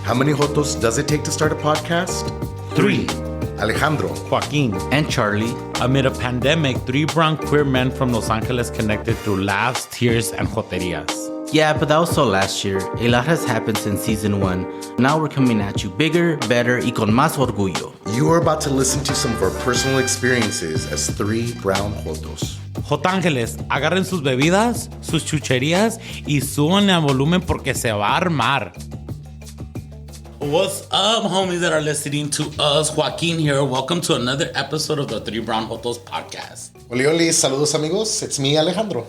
How many Jotos does it take to start a podcast? 3. Alejandro, Joaquin, and Charlie. amid a pandemic, 3 brown queer men from Los Angeles connected through laughs, tears, and joterias. Yeah, but that was all last year. A lot has happened since season 1. Now we're coming at you bigger, better, y con más orgullo. you are about to listen to some of our personal experiences as 3 brown Jotos. Jotángeles, agarren sus bebidas, sus chucherias, y subanle a volumen porque se va a armar. What's up, homies that are listening to us? Joaquin here. Welcome to another episode of the Three Brown Jotos Podcast. Oli, oli, saludos amigos. It's me, Alejandro.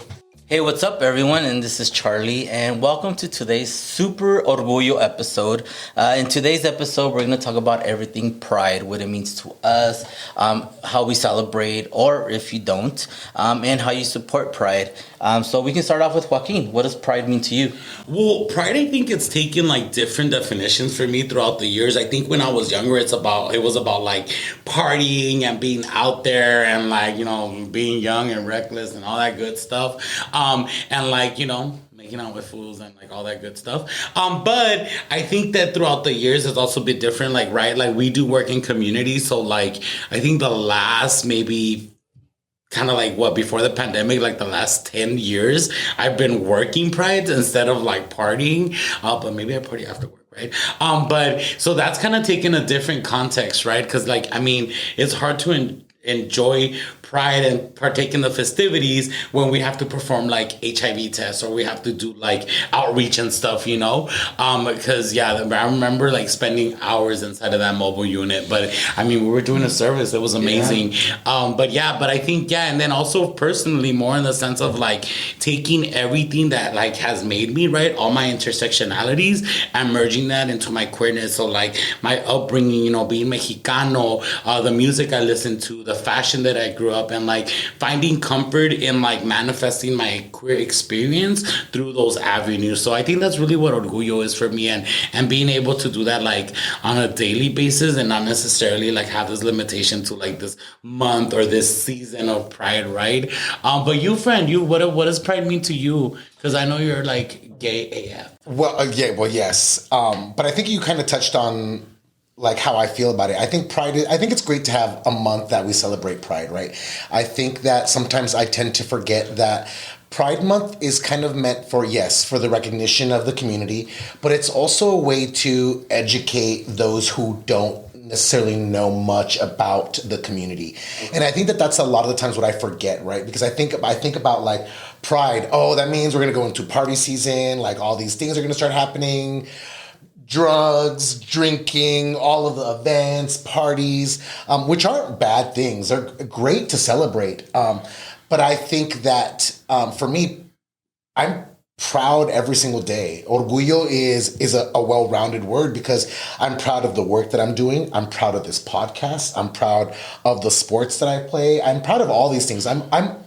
Hey, what's up, everyone? And this is Charlie, and welcome to today's Super Orgullo episode. In today's episode, we're going to talk about everything Pride, what it means to us, how we celebrate, or if you don't, and how you support Pride. So we can start off with Joaquin. What does Pride mean to you? Well, Pride, I think it's taken like different definitions for me throughout the years. I think when I was younger, it was about like partying and being out there and like, you know, being young and reckless and all that good stuff. And like, you know, making out with fools and like all that good stuff. But I think that throughout the years it's also been different. Like, right, like we do work in community. So like, I think the last maybe kind of like before the pandemic, like the last 10 years, I've been working Pride instead of like partying. But maybe I party after work. Right. But so that's kind of taken a different context, right? Because like, I mean, it's hard to enjoy Pride and partake in the festivities when we have to perform like HIV tests or we have to do like outreach and stuff, you know? Because yeah, I remember like spending hours inside of that mobile unit, but I mean, we were doing a service. It was amazing. Yeah. But I think, and then also personally more in the sense of like taking everything that like has made me, right? All my intersectionalities and merging that into my queerness. So like my upbringing, you know, being Mexicano, the music I listened to, the fashion that I grew up and like finding comfort in like manifesting my queer experience through those avenues. So I think that's really what Orgullo is for me, and being able to do that like on a daily basis and not necessarily like have this limitation to like this month or this season of Pride, right? But you, friend, what does Pride mean to you? Because I know you're like gay AF. Well, yes. But I think you kind of touched on like how I feel about it. I think I think it's great to have a month that we celebrate Pride, right? I think that sometimes I tend to forget that Pride Month is kind of meant for the recognition of the community, but it's also a way to educate those who don't necessarily know much about the community. And I think that that's a lot of the times what I forget, right? Because I think about like Pride, that means we're going to go into party season, like all these things are going to start happening. Drugs, drinking, all of the events, parties, which aren't bad things. They're great to celebrate. But I think that for me, I'm proud every single day. Orgullo is a well-rounded word because I'm proud of the work that I'm doing. I'm proud of this podcast. I'm proud of the sports that I play. I'm proud of all these things. I'm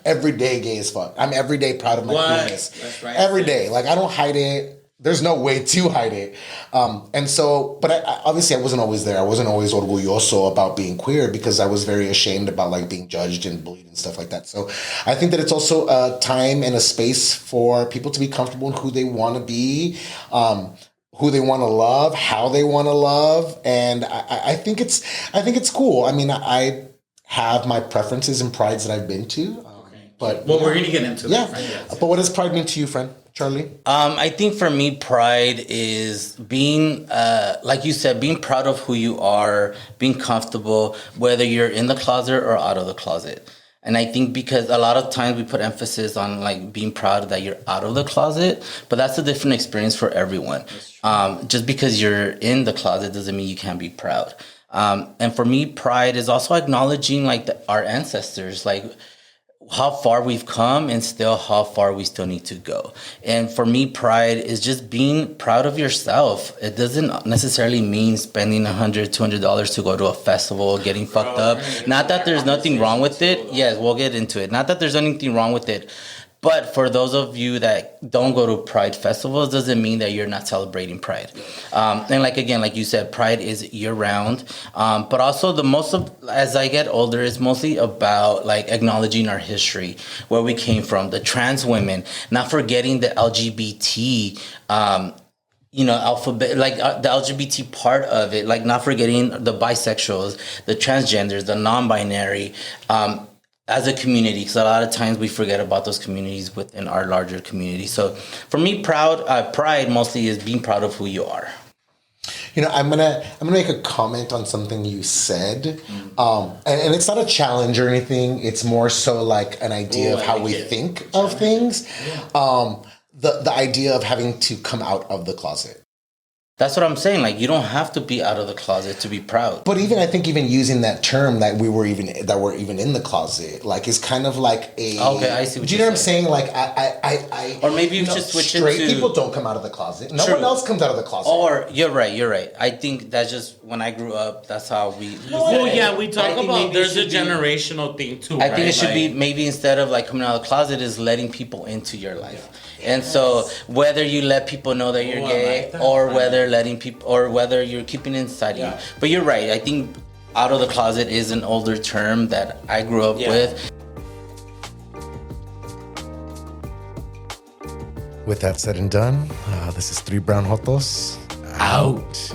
everyday gay as fuck. I'm everyday proud of my queerness. That's right. Every day. Like I don't hide it. There's no way to hide it. But obviously I wasn't always there. I wasn't always orgulloso about being queer because I was very ashamed about like being judged and bullied and stuff like that. So I think that it's also a time and a space for people to be comfortable in who they want to be, who they want to love, how they want to love. And I think it's cool. I mean, I have my preferences and prides that I've been to. But we're going to get into that. Yeah. But what does Pride mean to you, friend? Charlie? I think for me, Pride is being, like you said, being proud of who you are, being comfortable, whether you're in the closet or out of the closet. And I think because a lot of times we put emphasis on like being proud that you're out of the closet, but that's a different experience for everyone. Just because you're in the closet doesn't mean you can't be proud. And for me, Pride is also acknowledging like our ancestors, like how far we've come and still how far we still need to go. And for me, Pride is just being proud of yourself. It doesn't necessarily mean spending $100, $200 to go to a festival, getting fucked up. Not that there's nothing wrong with it. Yes, we'll get into it. Not that there's anything wrong with it. But for those of you that don't go to Pride festivals, doesn't mean that you're not celebrating Pride. And like you said, Pride is year round. But also as I get older, it's mostly about like acknowledging our history, where we came from, the trans women, not forgetting the LGBT, alphabet, like the LGBT part of it, like not forgetting the bisexuals, the transgenders, the non-binary, as a community, because a lot of times we forget about those communities within our larger community. So for me, pride mostly is being proud of who you are. I'm gonna make a comment on something you said, and it's not a challenge or anything. It's more so like an idea of how we think of things. The idea of having to come out of the closet. That's what I'm saying. Like, you don't have to be out of the closet to be proud. But I think using that term that we're even in the closet, like, is kind of like a. Okay, I see what do you know what I'm saying? Like, I or maybe you just switch straight into. people don't come out of the closet. No True. one else comes out of the closet. Or you're right. I think that's just when I grew up. That's how we. We talk about there's a generational thing too. I think it should be maybe instead of like coming out of the closet is letting people into your life. And so whether you let people know that you're gay, or whether letting people, or whether you're keeping it inside you. But you're right. I think out of the closet is an older term that I grew up with. With that said and done, this is Three Brown Jotos out.